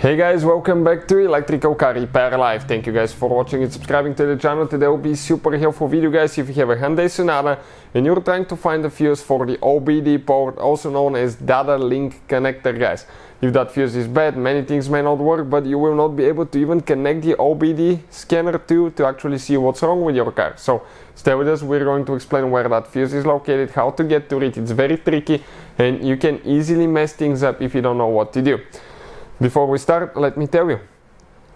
Hey guys, welcome back to Electrical Car Repair Live. Thank you guys for watching and subscribing to the channel. Today will be super helpful video, guys. If you have a Hyundai Sonata and you're trying to find the fuse for the OBD port, also known as data link connector, guys. If that fuse is bad, many things may not work, but you will not be able to even connect the OBD scanner to actually see what's wrong with your car. So stay with us, we're going to explain where that fuse is located, how to get to it. It's very tricky and you can easily mess things up if you don't know what to do. Before we start, let me tell you,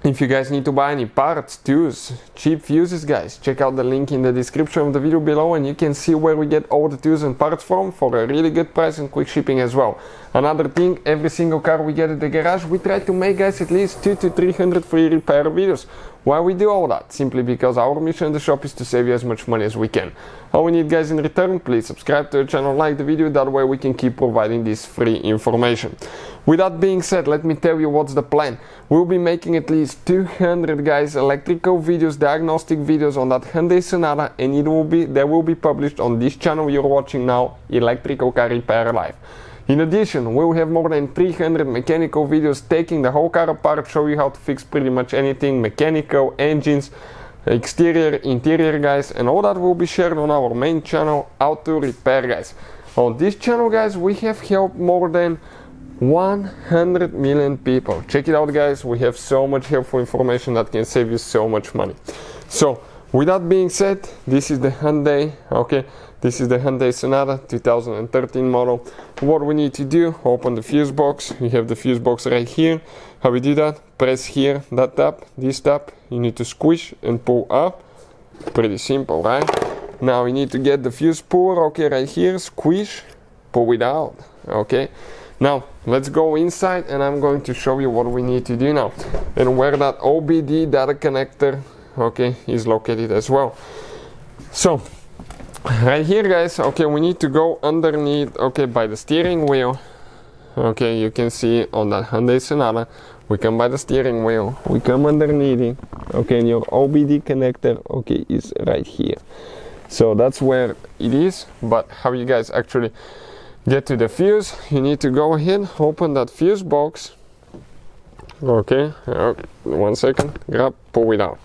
if you guys need to buy any parts, tools, cheap fuses, guys, check out the link in the description of the video below and you can see where we get all the tools and parts from for a really good price and quick shipping as well. Another thing, every single car we get at the garage, we try to make, guys, at least 200 to 300 free repair videos. Why we do all that? Simply because our mission in the shop is to save you as much money as we can. All we need, guys, in return, please subscribe to the channel, like the video, that way we can keep providing this free information. With that being said, let me tell you what's the plan. We'll be making at least 200, guys, electrical videos, diagnostic videos on that Hyundai Sonata, and they will be published on this channel you're watching now, Electrical Car Repair Live. In addition, we will have more than 300 mechanical videos taking the whole car apart, show you how to fix pretty much anything, mechanical, engines, exterior, interior, guys, and all that will be shared on our main channel, Auto Repair, guys. On this channel, guys, we have helped more than 100 million people. Check it out, guys, we have so much helpful information that can save you so much money. So with that being said, this is the Hyundai, okay, this is the Hyundai Sonata 2013 model. What we need to do, open the fuse box. We have the fuse box right here. How we do that? Press here, that tab, this tab. You need to squish and pull up. Pretty simple, right? Now we need to get the fuse puller, okay, right here, squish, pull it out, okay? Now let's go inside and I'm going to show you what we need to do now and where that OBD data connector, okay, is located as well. So right here, guys, okay, we need to go underneath, okay, by the steering wheel. Okay, you can see on that Hyundai Sonata, we come by the steering wheel, we come underneath it, okay, and your OBD connector, okay, is right here. So that's where it is. But how you guys actually get to the fuse, you need to go ahead, open that fuse box, okay, 1 second, grab, pull it out.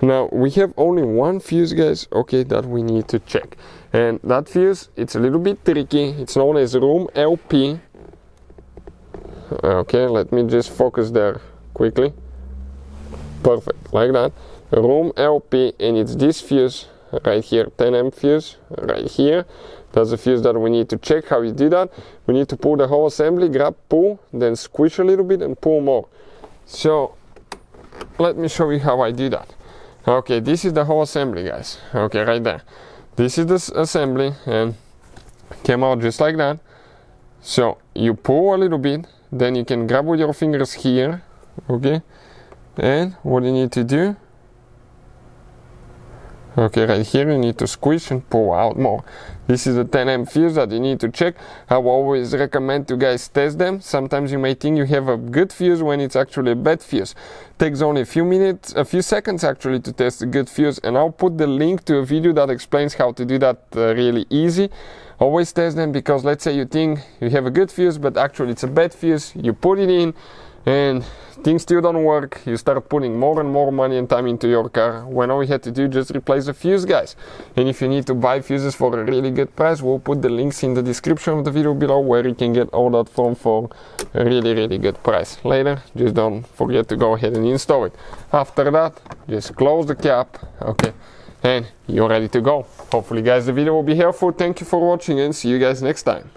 Now we have only one fuse, guys, okay, that we need to check, and that fuse, it's a little bit tricky. It's known as room LP. Okay, let me just focus there quickly. Perfect, like that. Room LP, and it's this fuse right here, 10 fuse right here. That's the fuse that we need to check. How you do that? We need to pull the whole assembly, grab, pull, then squish a little bit and pull more. So let me show you how I do that. Okay, this is the whole assembly, guys. Okay, right there. This is the assembly and came out just like that. So you pull a little bit, then you can grab with your fingers here, okay? And what you need to do, okay, right here you need to squish and pull out more. This is a 10 fuse that you need to check. I will always recommend to guys test them. Sometimes you may think you have a good fuse when it's actually a bad fuse. Takes only a few seconds actually to test a good fuse, and I'll put the link to a video that explains how to do that really easy. Always test them, because let's say you think you have a good fuse but actually it's a bad fuse, you put it in and things still don't work, you start putting more and more money and time into your car, when all you had to do just replace the fuse, guys. And if you need to buy fuses for a really good price, we'll put the links in the description of the video below where you can get all that from for a really good price. Later, just don't forget to go ahead and install it. After that, just close the cap, okay, and you're ready to go. Hopefully, guys, the video will be helpful. Thank you for watching and see you guys next time.